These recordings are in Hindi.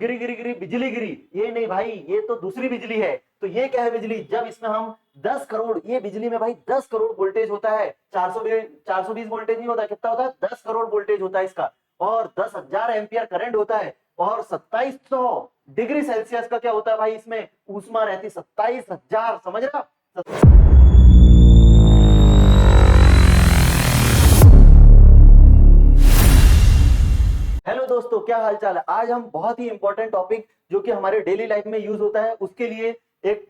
गिरी गिरी गिरी बिजली गिरी, ये नहीं भाई, ये तो दूसरी बिजली है। तो ये क्या है बिजली, जब इसमें हम 10 करोड़, ये बिजली में भाई 10 करोड़ वोल्टेज होता है। 420 वोल्टेज नहीं होता, कितना होता है, 10 करोड़ वोल्टेज होता है इसका। और 10,000 एम्पियर करंट होता है। और 2700 डिग्री सेल्सियस का क्या होता है भाई, इसमें ऊष्मा रहती 27,000, समझ रहा। हेलो दोस्तों, क्या हाल चाल है। आज हम बहुत ही इंपॉर्टेंट टॉपिक जो कि हमारे डेली लाइफ में यूज होता है उसके लिए एक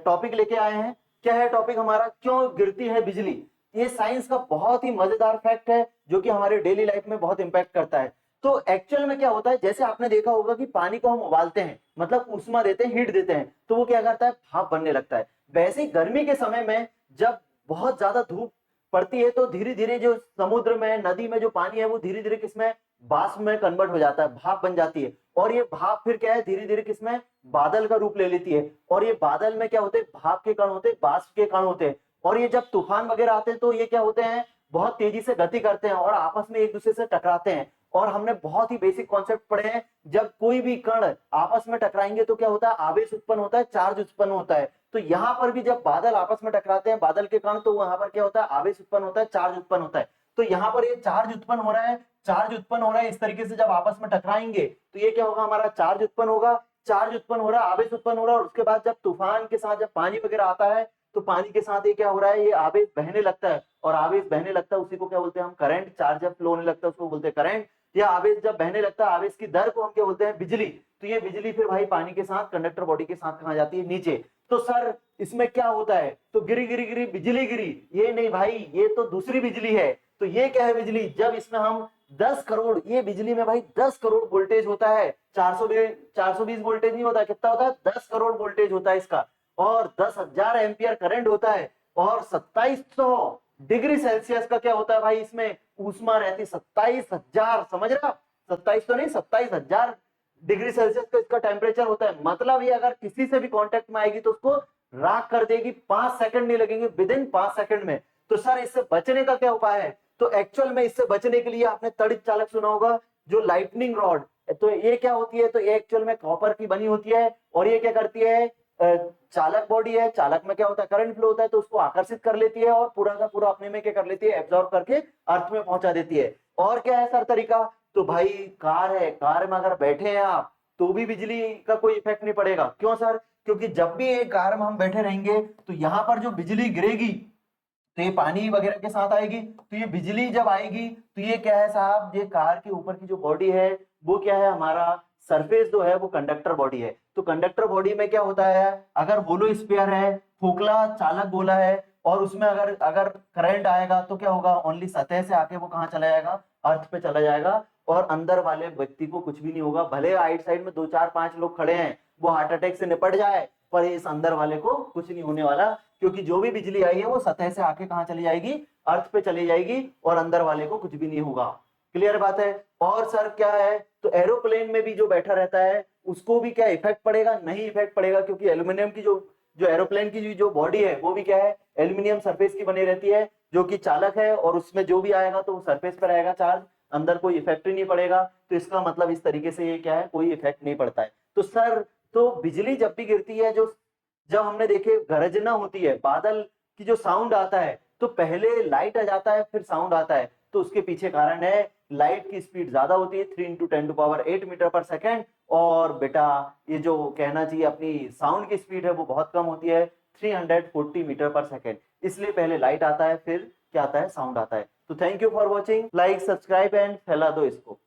टॉपिक लेके आए हैं। क्या है टॉपिक हमारा, क्यों गिरती है बिजली। ये साइंस का बहुत ही मजेदार फैक्ट है जो कि हमारे डेली लाइफ में बहुत इंपैक्ट करता है। तो एक्चुअल में क्या होता है, जैसे आपने देखा होगा कि पानी को हम उबालते हैं, मतलब उष्मा देते हैं, हीट देते हैं, तो वो क्या करता है, भाप बनने लगता है। वैसे ही गर्मी के समय में जब बहुत ज्यादा धूप पड़ती है तो धीरे धीरे जो समुद्र में, नदी में जो पानी है वो धीरे धीरे किसमें, वाष्प में कन्वर्ट हो जाता है, भाप बन जाती है। और ये भाप फिर क्या है, धीरे धीरे किसमें, बादल का रूप ले लेती है। और ये बादल में क्या होते हैं, भाप के कण होते हैं, वाष्प के कण होते हैं। और ये जब तूफान वगैरह आते हैं तो ये क्या होते हैं, बहुत तेजी से गति करते हैं और आपस में एक दूसरे से टकराते हैं। और हमने बहुत ही बेसिक कॉन्सेप्ट पढ़े हैं, जब कोई भी कण आपस में टकराएंगे तो क्या होता है, आवेश उत्पन्न होता है, चार्ज उत्पन्न होता है। तो यहाँ पर भी जब बादल आपस में टकराते हैं, बादल के कण, तो वहां पर क्या होता है, आवेश उत्पन्न होता है, चार्ज उत्पन्न होता है। तो यहाँ पर ये चार्ज उत्पन्न हो रहा है, चार्ज उत्पन्न हो रहा है इस तरीके से, जब आपस में टकराएंगे तो ये क्या होगा, हमारा चार्ज उत्पन्न होगा, चार्ज उत्पन्न हो रहा है, आवेश उत्पन्न हो रहा है। और उसके बाद जब तूफान के साथ जब पानी वगैरह आता है तो पानी के साथ ये क्या हो रहा है, ये आवेश बहने लगता है। और आवेश बहने लगता है उसी को क्या बोलते हैं हम, करंट। चार्ज जब फ्लो होने लगता है उसको बोलते हैं करंट। या आवेश जब बहने लगता है, आवेश की दर को हम क्या बोलते हैं, बिजली। तो ये बिजली फिर भाई पानी के साथ, कंडक्टर बॉडी के साथ कहाँ जाती है, नीचे। तो सर इसमें क्या होता है, तो गिरी गिरी गिरी बिजली गिरी, ये नहीं भाई, ये तो दूसरी बिजली है। तो ये क्या है बिजली, जब इसमें हम 10 करोड़, ये बिजली में भाई 10 करोड़ वोल्टेज होता है। 420 वोल्टेज नहीं होता, कितना होता है, 10 करोड़ वोल्टेज होता है इसका। और 10,000 एम्पियर करंट होता है। और 2700 डिग्री सेल्सियस का क्या होता है भाई, इसमें ऊष्मा रहती 27,000, समझ रहा। 27 तो नहीं, 27,000 डिग्री सेल्सियस का इसका टेम्परेचर होता है। मतलब ये अगर किसी से भी कांटेक्ट में आएगी तो उसको राख कर देगी, 5 सेकंड नहीं लगेंगे, विद इन 5 सेकंड में। तो सर इससे बचने का क्या उपाय है, तो एक्चुअल में इससे बचने के लिए आपने तड़ित चालक सुना होगा, जो लाइटनिंग रॉड। तो ये क्या होती है, तो ये एक्चुअल में कॉपर की बनी होती है। और ये क्या करती है, चालक बॉडी है, चालक में क्या होता है, करंट फ्लो होता है, तो उसको आकर्षित कर लेती है और पूरा का पूरा अपने में क्या कर लेती है, एब्जॉर्ब करके अर्थ में पहुंचा देती है। और क्या है सर तरीका, तो भाई कार है, कार में अगर बैठे हैं आप तो भी बिजली का कोई इफेक्ट नहीं पड़ेगा। क्यों सर, क्योंकि जब भी एक कार में हम बैठे रहेंगे तो यहाँ पर जो बिजली गिरेगी तो ये पानी वगैरह के साथ आएगी। तो ये बिजली जब आएगी तो ये क्या है साहब, ये कार के ऊपर की जो बॉडी है वो क्या है, हमारा सरफेस जो है वो कंडक्टर बॉडी है। तो कंडक्टर बॉडी में क्या होता है, अगर होलो स्फीयर है, खोखला चालक गोला है, और उसमें अगर अगर करंट आएगा तो क्या होगा, ओनली सतह से आके वो कहाँ चला जाएगा, अर्थ पे चला जाएगा। और अंदर वाले व्यक्ति को कुछ भी नहीं होगा, भले आइट साइड में 2 4 5 लोग खड़े हैं, वो हार्ट अटैक से निपट जाए, पर इस अंदर वाले को कुछ नहीं होने वाला। क्योंकि जो भी बिजली आई है वो सतह से आके कहां चली जाएगी, अर्थ पे चली जाएगी, और अंदर वाले को कुछ भी नहीं होगा। क्लियर बात है। और सर क्या है, तो एरोप्लेन में भी जो बैठा रहता है उसको भी क्या इफेक्ट पड़ेगा, नहीं इफेक्ट पड़ेगा, क्योंकि एल्यूमिनियम की जो जो एरोप्लेन की जो बॉडी है वो भी क्या है, एल्यूमिनियम सरफेस की बनी रहती है, जो कि चालक है। और उसमें जो भी आएगा तो वो सरफेस पर आएगा चार्ज, अंदर कोई इफेक्ट ही नहीं पड़ेगा। तो इसका मतलब इस तरीके से ये क्या है, कोई इफेक्ट नहीं पड़ता है। तो सर, तो बिजली जब भी गिरती है, जो जब हमने देखे गर्जना होती है, बादल की जो साउंड आता है, तो पहले लाइट आ जाता है फिर साउंड आता है। तो उसके पीछे कारण है, लाइट की स्पीड ज्यादा होती है, 3 × 10⁸ मीटर पर सेकेंड। और बेटा ये जो कहना चाहिए अपनी साउंड की स्पीड है वो बहुत कम होती है, 340 मीटर पर सेकेंड। इसलिए पहले लाइट आता है फिर क्या आता है, साउंड आता है। तो thank you for watching, like subscribe and फैला दो इसको।